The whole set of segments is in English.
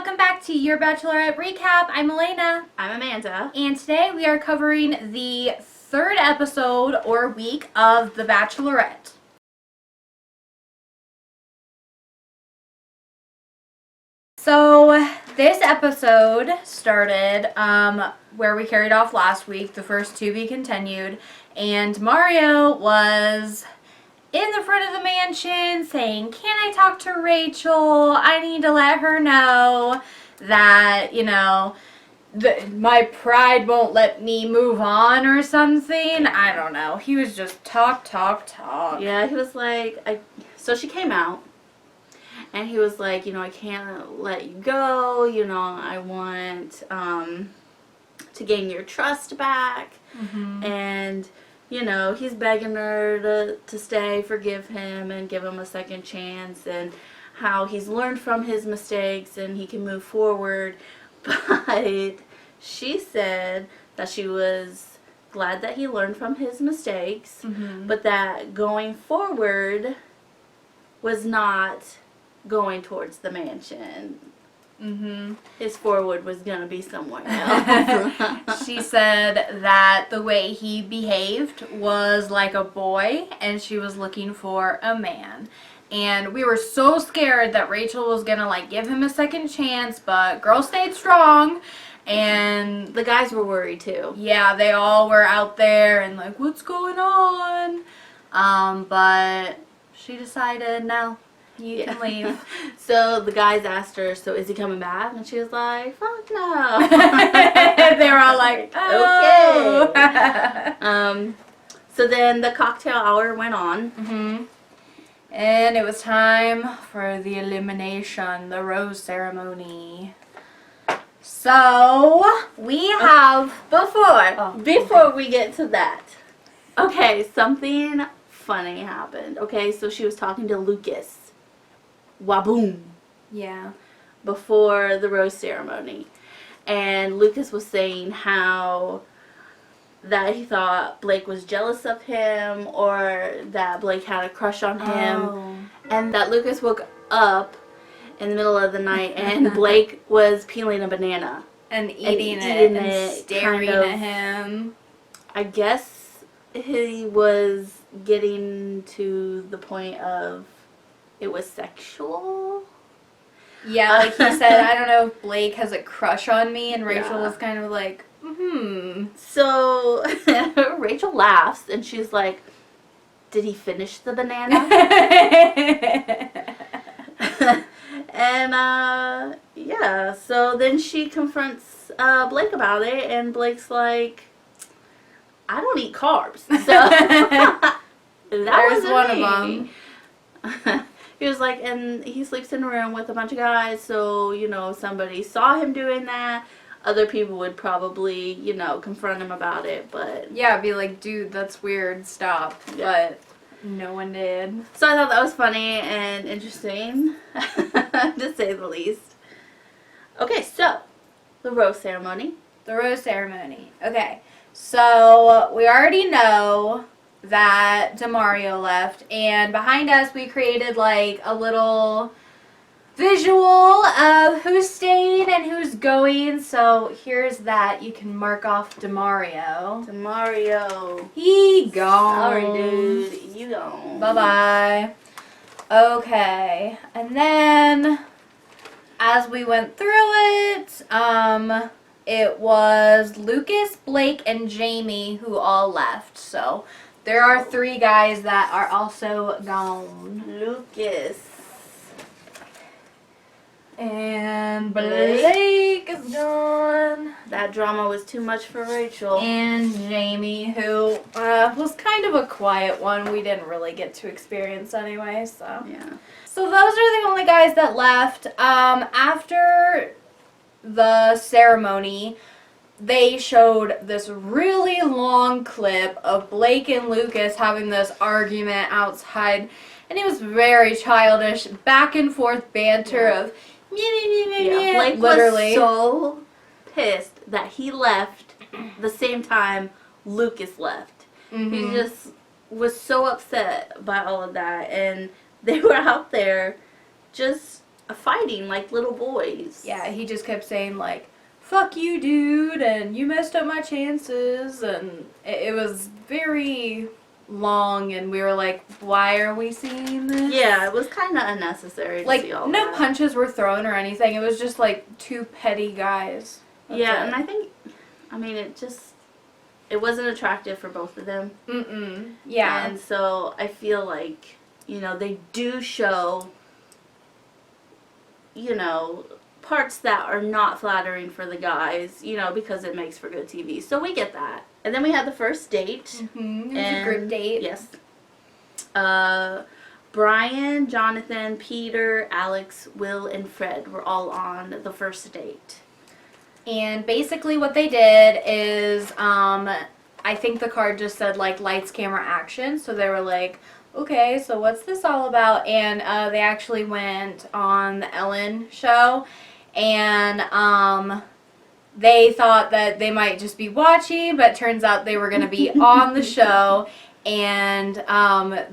welcome back to your Bachelorette recap. I'm Elena. I'm Amanda. And today we are covering the third episode or week of The Bachelorette. So this episode started where we carried off last week, the first to be continued, and Mario was in the front of the mansion saying, "Can I talk to Rachel? I need to let her know that, my pride won't let me move on," or something. I don't know. He was just talk. Yeah, he was like, so she came out, and he was like, I can't let you go, I want to gain your trust back, and he's begging her to stay, forgive him, and give him a second chance, and how he's learned from his mistakes and he can move forward. But she said that she was glad that he learned from his mistakes, but that going forward was not going towards the mansion. His forward was going to be somewhere else. She said that the way he behaved was like a boy and she was looking for a man. And we were so scared that Rachel was going to give him a second chance, but girl stayed strong. And the guys were worried too. Yeah, they all were out there and what's going on? But she decided, no. You can leave. So the guys asked her, so is he coming back? And she was like, fuck no. They were all like, oh. Okay. So then the cocktail hour went on. And it was time for the elimination, the rose ceremony. So we have... Before we get to that. Okay, something funny happened. Okay, so she was talking to Lucas. Waboom. Yeah. Before the rose ceremony. And Lucas was saying how that he thought Blake was jealous of him or that Blake had a crush on him. Oh. And that Lucas woke up in the middle of the night and Blake was peeling a banana. And eating it and staring at him. I guess he was getting to the point of it was sexual. Yeah, he said, I don't know if Blake has a crush on me, and Rachel was kind of like, So Rachel laughs and she's like, did he finish the banana? And yeah, so then she confronts Blake about it, and Blake's like, I don't eat carbs. So that was one of them. He was like, and he sleeps in a room with a bunch of guys, so, somebody saw him doing that. Other people would probably, confront him about it, but... Yeah, be like, dude, that's weird, stop. Yeah. But no one did. So I thought that was funny and interesting, to say the least. Okay, so, the rose ceremony. The rose ceremony. Okay, so we already know that DeMario left, and behind us we created a little visual of who's staying and who's going. So here's that. You can mark off DeMario. He gone. Sorry, dude. You gone. Bye-bye. Okay, and then as we went through it, it was Lucas, Blake, and Jamie who all left. So there are 3 guys that are also gone. Lucas. And Blake is gone. That drama was too much for Rachel. And Jamie, who was kind of a quiet one. We didn't really get to experience anyway, so. Yeah. So those are the only guys that left. After the ceremony, they showed this really long clip of Blake and Lucas having this argument outside, and it was very childish, back and forth banter of Blake literally. Was so pissed that he left the same time Lucas left. He just was so upset by all of that, and they were out there just fighting like little boys. Yeah, he just kept saying like, "Fuck you, dude," and "You messed up my chances," and it was very long, and we were like, "Why are we seeing this?" Yeah, it was kind of unnecessary to Like, see all no that. punches were thrown or anything. It was just like two petty guys. That's Yeah, it. and I mean, it wasn't attractive for both of them. Yeah. And so I feel like, they do show, parts that are not flattering for the guys, because it makes for good TV. So we get that. And then we had the first date. It was a group date. Yes. Brian, Jonathan, Peter, Alex, Will, and Fred were all on the first date. And basically what they did is, I think the card just said like lights, camera, action. So they were like, okay, so what's this all about? And they actually went on the Ellen show, and they thought that they might just be watching, but turns out they were going to be on the show. And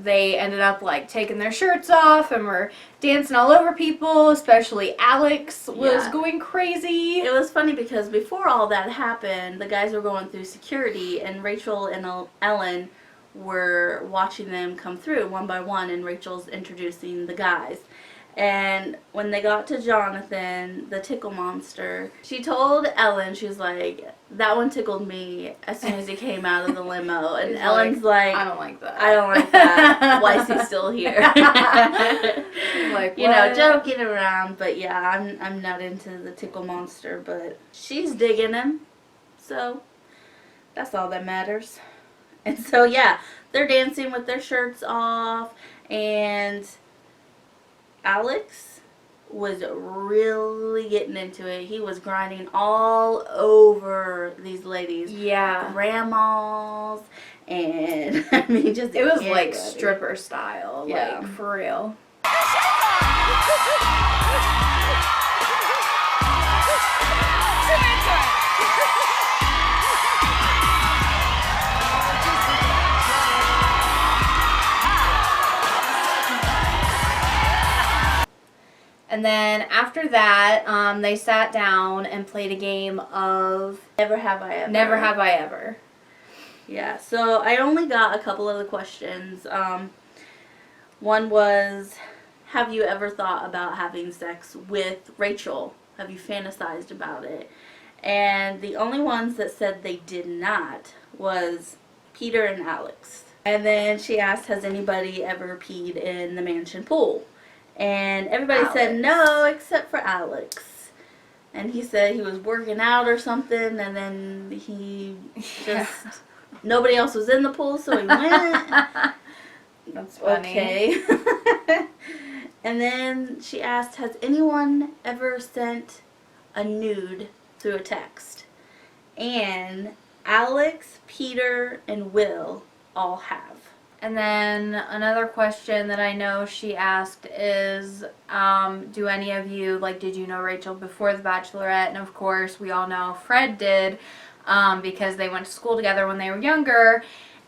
they ended up like taking their shirts off and were dancing all over people, especially Alex was going crazy. It was funny because before all that happened, the guys were going through security, and Rachel and Ellen were watching them come through one by one, and Rachel's introducing the guys. And when they got to Jonathan, the tickle monster, she told Ellen, she was like, "That one tickled me as soon as he came out of the limo." And Ellen's like, I don't like that. I don't like that. Why is he still here? Like, joking around, but yeah, I'm not into the tickle monster, but she's digging him. So that's all that matters. And so yeah, they're dancing with their shirts off, and Alex was really getting into it. He was grinding all over these ladies. Yeah. Grandmas, and I mean, just it was everybody. like stripper style, Yeah. like for real. And then after that, they sat down and played a game of Never Have I Ever. Never Have I Ever. Yeah, so I only got a couple of the questions. One was, have you ever thought about having sex with Rachel? Have you fantasized about it? And the only ones that said they did not was Peter and Alex. And then she asked, has anybody ever peed in the mansion pool? And everybody said no, except for Alex. And he said he was working out or something, and then he just, nobody else was in the pool, so he went. That's funny. Okay. And then she asked, has anyone ever sent a nude through a text? And Alex, Peter, and Will all have. And then another question that I know she asked is, do any of you, like, did you know Rachel before The Bachelorette? And of course, we all know Fred did, because they went to school together when they were younger.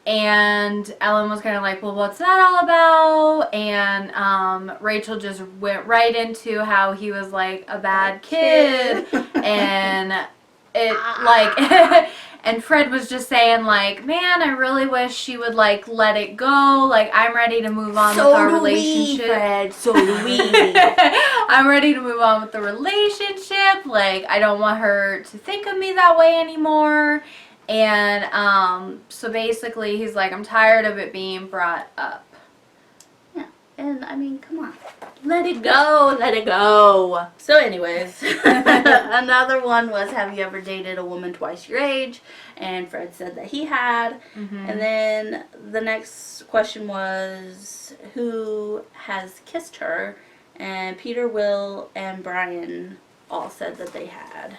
And Ellen was kind of like, well, what's that all about? And Rachel just went right into how he was, like, a bad kid. And it, like... And Fred was just saying, like, man, I really wish she would, like, let it go. Like, I'm ready to move on with our relationship. Fred. So do we. I'm ready to move on with the relationship. Like, I don't want her to think of me that way anymore. And so basically, he's like, I'm tired of it being brought up. Yeah. And, I mean, come on. Let it go. Let it go. So anyways, another one was, have you ever dated a woman twice your age? And Fred said that he had. And then the next question was, who has kissed her? And Peter, Will, and Brian all said that they had.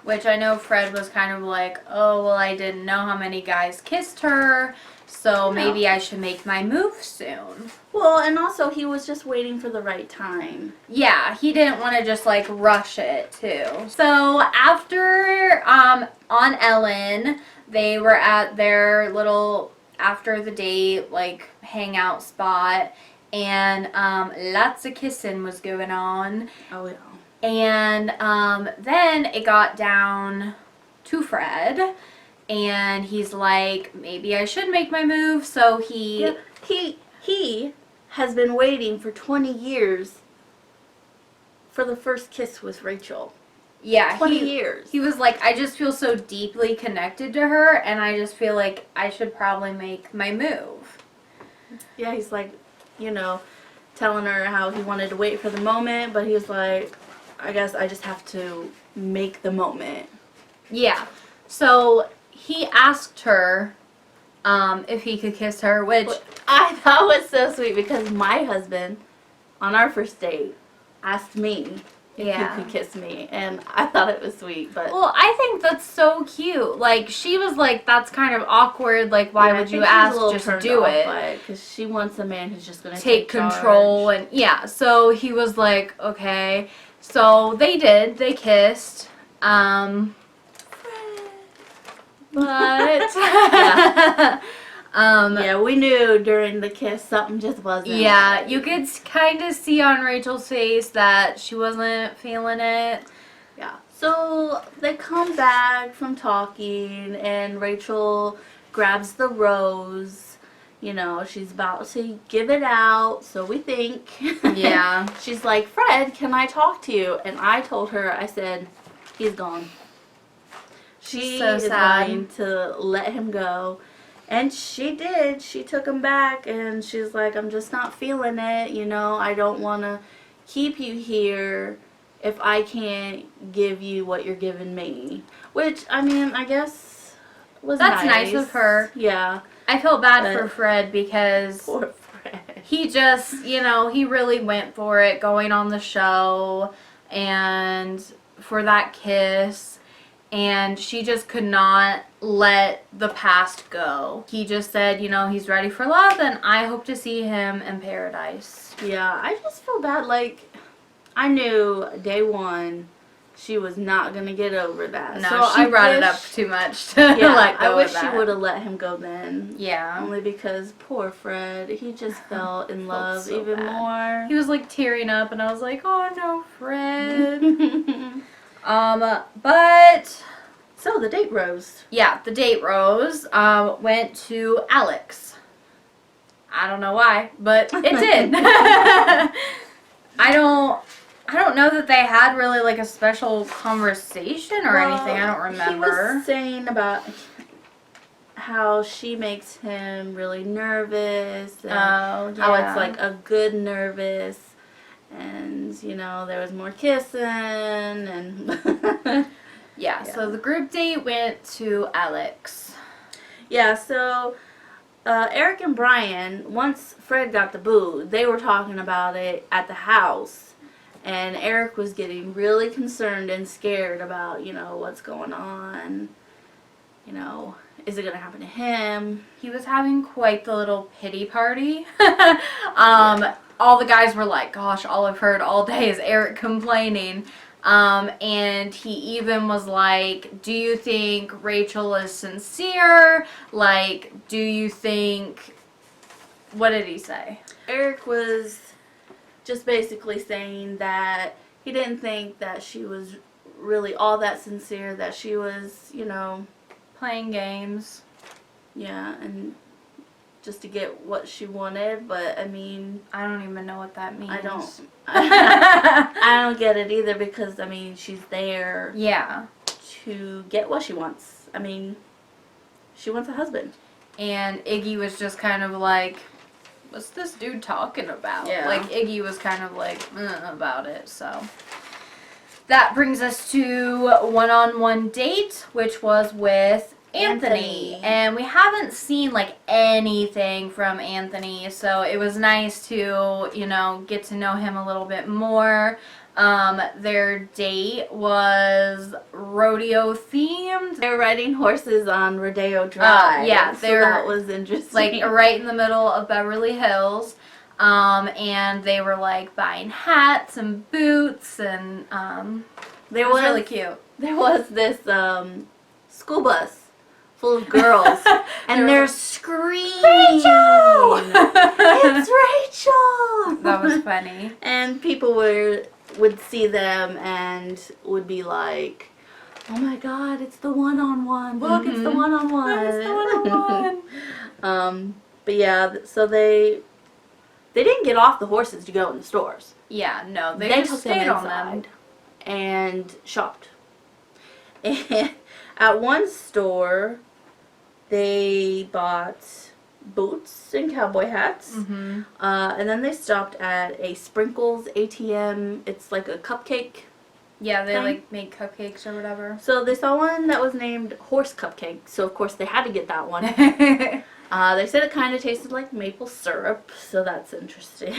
Which I know Fred was kind of like, oh, well, I didn't know how many guys kissed her, so maybe I should make my move soon. Well, and also he was just waiting for the right time. Yeah, he didn't want to just, like, rush it, too. So after, on Ellen, they were at their little, after the date, like, hangout spot. and lots of kissing was going on. Oh, yeah. And then it got down to Fred, and he's like, maybe I should make my move. So he has been waiting for 20 years for the first kiss with Rachel. Yeah, 20 years. He was like, I just feel so deeply connected to her, and I just feel like I should probably make my move. Yeah, he's like, telling her how he wanted to wait for the moment, but he was like, I guess I just have to make the moment. Yeah. So he asked her if he could kiss her, which I thought was so sweet because my husband, on our first date, asked me if he could kiss me, and I thought it was sweet. But well, I think that's so cute. Like, she was like, that's kind of awkward. Like, why would you ask? Just do it. Because she wants a man who's just going to take control. And yeah, so he was like, okay. So they did. They kissed. But yeah, we knew during the kiss something just wasn't. Yeah, right. you could kind of see on Rachel's face that she wasn't feeling it. Yeah. So they come back from talking, and Rachel grabs the rose. She's about to give it out, so we think. Yeah. She's like, Fred, can I talk to you? And I told her, I said, he's gone. She is going to let him go. And she did. She took him back, and she's like, I'm just not feeling it. I don't want to keep you here if I can't give you what you're giving me. Which, I guess was That's nice of her. Yeah. I felt bad for Fred because poor Fred. He just, he really went for it going on the show and for that kiss. And she just could not let the past go. He just said, he's ready for love, and I hope to see him in paradise. Yeah, I just feel bad. Like, I knew day one she was not going to get over that. No, so she brought it up too much to let go I wish of that. she would have let him go then. Yeah. Only because poor Fred, he just fell in love so even more. He was like tearing up, and I was like, oh no, Fred. But so the date rose. Yeah, the date rose. Went to Alex. I don't know why, but it did. I don't know that they had really like a special conversation or anything. I don't remember. He was saying about how she makes him really nervous and how it's like a good nervous, and there was more kissing and yeah, so the group date went to Alex. Yeah, so Eric and Brian, once Fred got the boot, they were talking about it at the house. And Eric was getting really concerned and scared about, what's going on. Is it going to happen to him? He was having quite the little pity party. All the guys were like, gosh, all I've heard all day is Eric complaining. And he even was like, do you think Rachel is sincere? Like, do you think... What did he say? Eric was just basically saying that he didn't think that she was really all that sincere, that she was, playing games. Yeah, and just to get what she wanted, but I don't even know what that means. I don't get it either because, she's there to get what she wants. She wants a husband. And Iggy was just kind of like, what's this dude talking about? Yeah. Like, Iggy was kind of like, about it, so. That brings us to one-on-one date, which was with Anthony. And we haven't seen, like, anything from Anthony, so it was nice to, get to know him a little bit more. Their date was rodeo themed. They were riding horses on Rodeo Drive. Yeah, so that was interesting. Like right in the middle of Beverly Hills. And they were like buying hats and boots, and it was really cute. There was this school bus full of girls, and they're screaming, Rachel! It's Rachel! That was funny. And people would see them and would be like, oh my God, it's the one-on-one. Look, it's the one-on-one. It's the one-on-one. But yeah, so they didn't get off the horses to go in the stores. Yeah, no, they They just took stayed them on inside them. and shopped. And at one store, they bought boots and cowboy hats. Mm-hmm. And then they stopped at a Sprinkles ATM. It's like a cupcake. Yeah, they thing. like make cupcakes or whatever. So they saw one that was named Horse Cupcake. So of course they had to get that one. They said it kind of tasted like maple syrup, so that's interesting.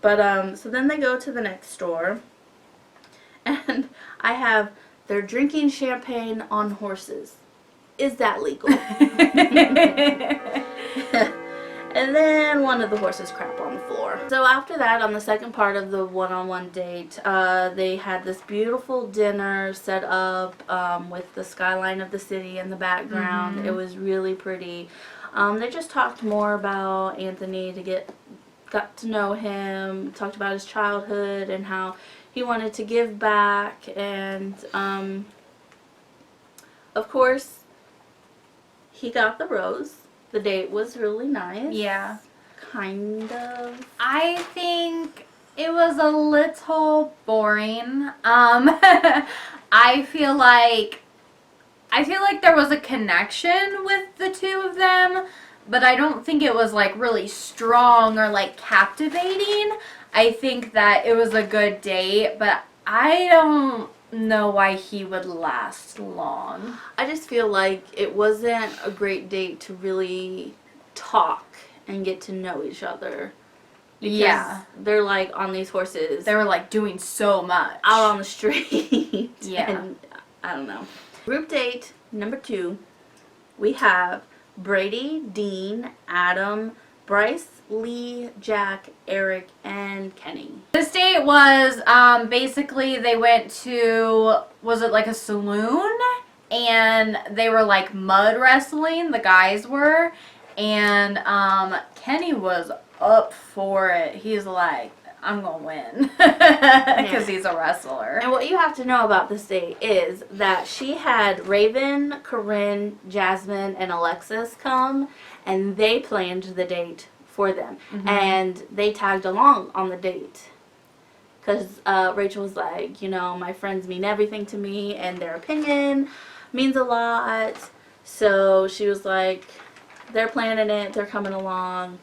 But so then they go to the next store, and they're drinking champagne on horses. Is that legal? And then one of the horses crap on the floor. So after that, on the second part of the one-on-one date, they had this beautiful dinner set up with the skyline of the city in the background. Mm-hmm. It was really pretty. They just talked more about Anthony got to know him, talked about his childhood and how he wanted to give back, and of course he got the rose. The date was really nice. Yeah. Kind of. I think it was a little boring. I feel like there was a connection with the two of them, but I don't think it was like really strong or like captivating. I think that it was a good date, but I don't know why he would last long. I just feel like it wasn't a great date to really talk and get to know each other. Because Yeah. they're like on these horses. They were like doing so much. Out on the street. Yeah. And I don't know. Group date number 2. We have Brady, Dean, Adam, Bryce, Lee, Jack, Eric, and Kenny. This date was basically they went to, was it like a saloon? And they were like mud wrestling, the guys were. And Kenny was up for it. He's like, I'm gonna win. Because he's a wrestler. And what you have to know about this date is that she had Raven, Corinne, Jasmine, and Alexis come, and they planned the date for them. Mm-hmm. And they tagged along on the date. Because Rachel was like, my friends mean everything to me, and their opinion means a lot. So she was like, they're planning it, they're coming along.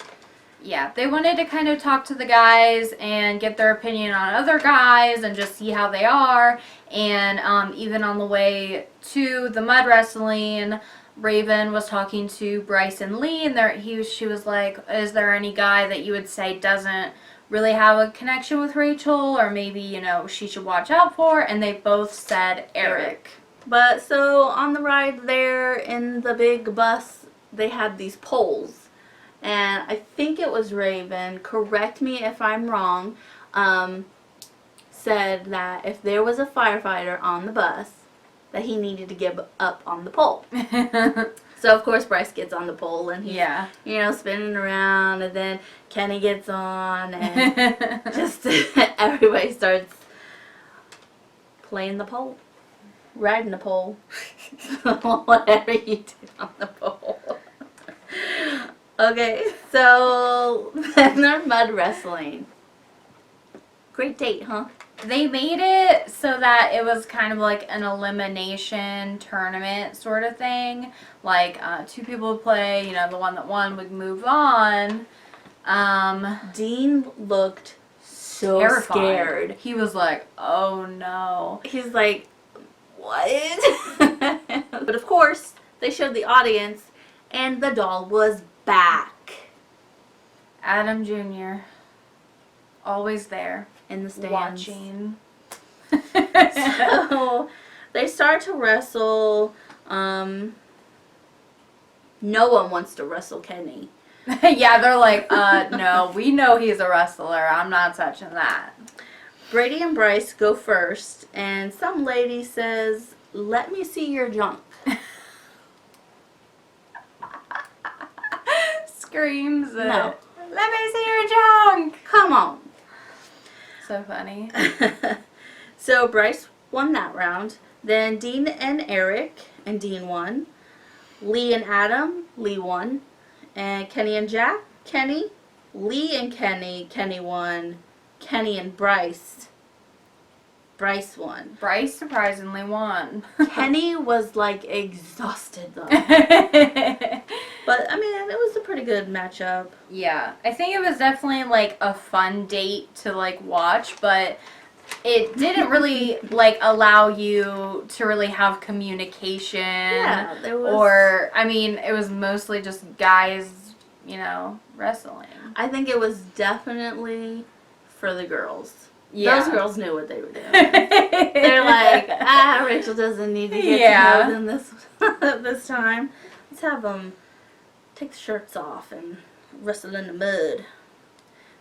Yeah, they wanted to kind of talk to the guys and get their opinion on other guys and just see how they are. And even on the way to the mud wrestling, Raven was talking to Bryce and Lee, and she was like, is there any guy that you would say doesn't really have a connection with Rachel, or maybe, she should watch out for? And they both said Eric. But so on the ride there in the big bus, they had these poles. And I think it was Raven, correct me if I'm wrong, said that if there was a firefighter on the bus, that he needed to give up on the pole. So of course Bryce gets on the pole and he's, spinning around, and then Kenny gets on, and just everybody starts playing the pole, riding the pole, whatever you did on the pole. Okay, so then they're mud wrestling. Great date, huh? They made it so that it was kind of like an elimination tournament sort of thing. Like, 2 people would play, the one that won would move on. Dean looked so terrified. Scared. He was like, oh no. He's like, what? But of course, they showed the audience, and the doll was back. Adam Jr. Always there. In the stands. Watching. So they start to wrestle. No one wants to wrestle Kenny. Yeah, they're like, no, we know he's a wrestler. I'm not touching that. Brady and Bryce go first, and some lady says, let me see your junk. screams. No. Let me see your junk. Come on. So funny. So Bryce won that round. Then Dean and Eric, and Dean won. Lee and Adam, Lee won. And Kenny and Jack, Kenny. Lee and Kenny won. Kenny and Bryce won. Bryce surprisingly won. Kenny was like exhausted though. Yeah, But I mean, it was a pretty good matchup. I think it was definitely like a fun date to like watch, but it didn't really like allow you to really have communication. Yeah, there was. Or I mean, it was mostly just guys, wrestling. I think it was definitely for the girls. Yeah. Those girls knew what they were doing. They're like, Rachel doesn't need to get to know them this time. Let's have them take the shirts off and wrestle in the mud.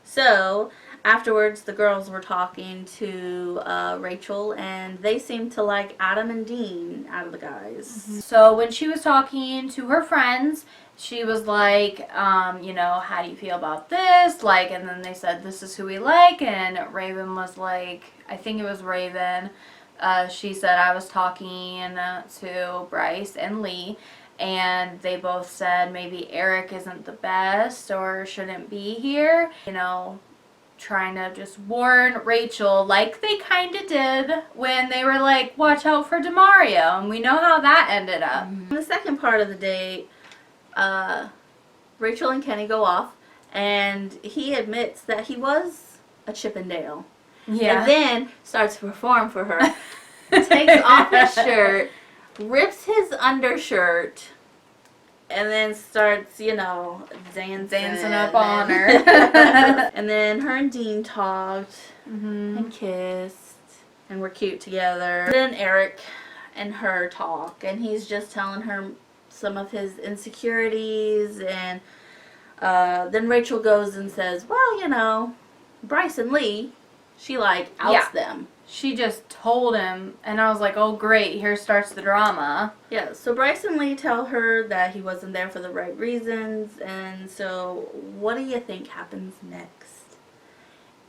So, afterwards, the girls were talking to Rachel, and they seemed to like Adam and Dean out of the guys. So when she was talking to her friends, she was like, how do you feel about this? Like, and then they said, this is who we like. And Raven was like, I think it was Raven. She said, I was talking to Bryce and Lee, and they both said maybe Eric isn't the best or shouldn't be here. Trying to just warn Rachel, like they kind of did when they were like, watch out for Demario. And we know how that ended up. In the second part of the date, Rachel and Kenny go off, and he admits that he was a Chippendale. Yeah. And then starts to perform for her. Takes off his shirt, rips his undershirt, and then starts, dancing up on her. And then her and Dean talked Mm-hmm. and kissed and were cute together. Then Eric and her talk, and he's just telling her some of his insecurities, and then Rachel goes and says, well, Bryce and Lee, she outs them. She just told him, and I was like, oh great, here starts the drama. Yeah, so Bryce and Lee tell her that he wasn't there for the right reasons, and so what do you think happens next?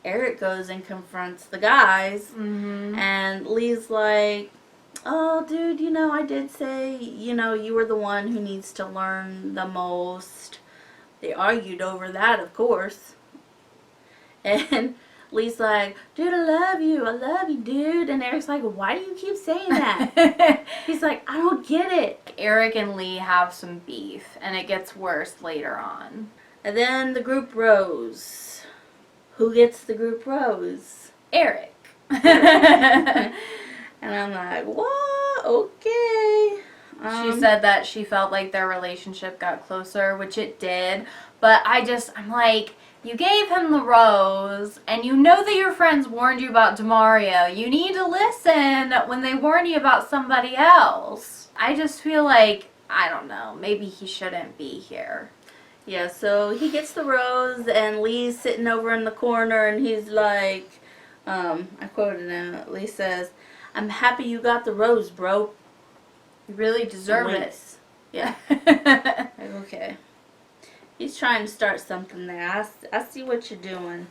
Eric goes and confronts the guys, and Lee's like, oh, dude, I did say, you were the one who needs to learn the most. They argued over that, of course. And Lee's like, dude, I love you, dude. And Eric's like, why do you keep saying that? He's like, I don't get it. Eric and Lee have some beef, and it gets worse later on. And then the group rose. Who gets the group rose? Eric. And I'm like, what? Okay. She said that she felt like their relationship got closer, which it did. But I'm like, you gave him the rose, and you know that your friends warned you about Demario. You need to listen when they warn you about somebody else. I just feel like, I don't know, maybe he shouldn't be here. Yeah, so he gets the rose, and Lee's sitting over in the corner, and he's like, I quoted him, Lee says, I'm happy you got the rose, bro. You really deserve it. Yeah. Like, okay. He's trying to start something there. I see what you're doing.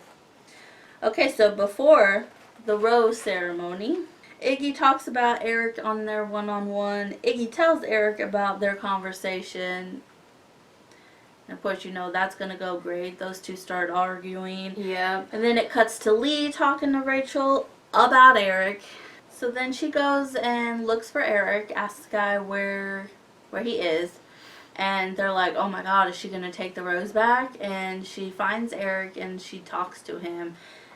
Okay, so before the rose ceremony, Iggy talks about Eric on their one-on-one. Iggy tells Eric about their conversation. And of course, that's going to go great. Those two start arguing. Yeah. And then it cuts to Lee talking to Rachel about Eric. So then she goes and looks for Eric, asks the guy where he is. And they're like, oh my god, is she going to take the rose back? And she finds Eric and she talks to him.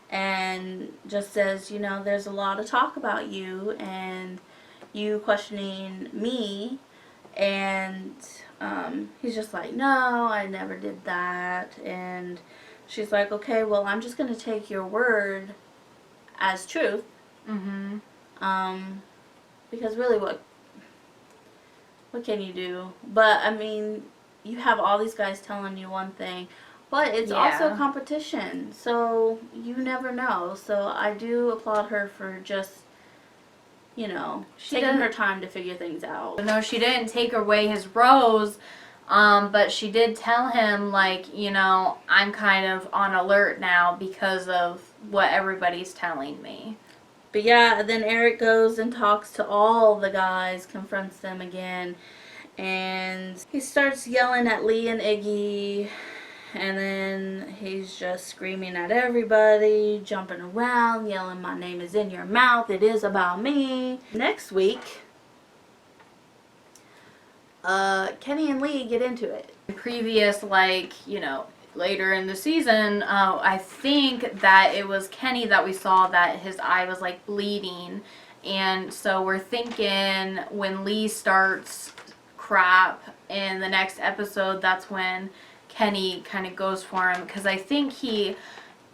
And just says, there's a lot of talk about you and you questioning me. And he's just like, no, I never did that. And she's like, okay, well, I'm just going to take your word as truth. Because really, what can you do? But, I mean, you have all these guys telling you one thing. But it's also competition. So, you never know. So, I do applaud her for just, taking her time to figure things out. No, she didn't take away his rose. But she did tell him, like, you know, I'm kind of on alert now because of what everybody's telling me. But yeah, then Eric goes and talks to all the guys, confronts them again, and he starts yelling at Lee and Iggy, and then he's just screaming at everybody, jumping around, yelling, "My name is in your mouth, it is about me." Next week, Kenny and Lee get into it. Previous, like, you know, later in the season, I think that it was Kenny that we saw that his eye was like bleeding, and so we're thinking when Lee starts crap in the next episode, that's when Kenny kind of goes for him, because I think he,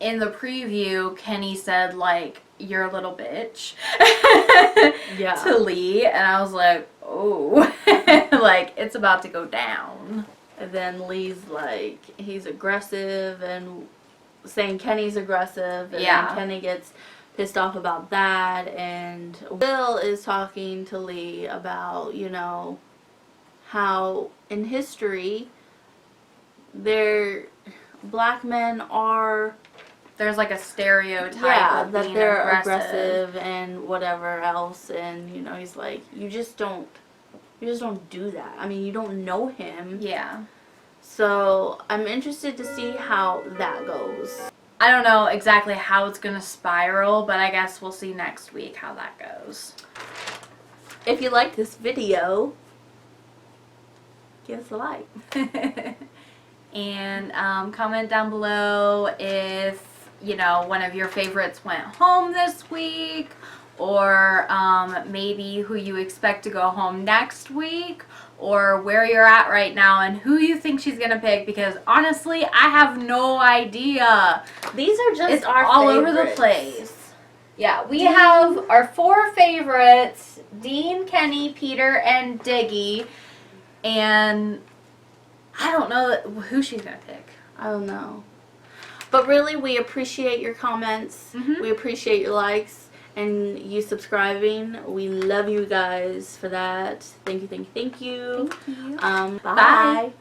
in the preview, Kenny said, like, "You're a little bitch," Yeah. to Lee, and I was like, oh, like, it's about to go down. And then Lee's like, he's aggressive and saying Kenny's aggressive. And Yeah. then Kenny gets pissed off about that. And Will is talking to Lee about, you know, how in history, black men are, There's like a stereotype of that being they're aggressive and whatever else. And, you know, he's like, you just don't do that. I mean, you don't know him. Yeah. So I'm interested to see how that goes. I don't know exactly how it's going to spiral, but I guess we'll see next week how that goes. If you like this video, give us a like. And comment down below if, you know, one of your favorites went home this week, or maybe who you expect to go home next week, or where you're at right now and who you think she's gonna pick, because honestly I have no idea. These are just It's our all favorites. over the place. Yeah, we have our 4 favorites: Dean, Kenny, Peter, and Diggy, and I don't know who she's gonna pick. I don't know. But really, we appreciate your comments. Mhm. We appreciate your likes and you subscribing. We love you guys for that. Thank you, thank you, thank you. Thank you. Bye. Bye.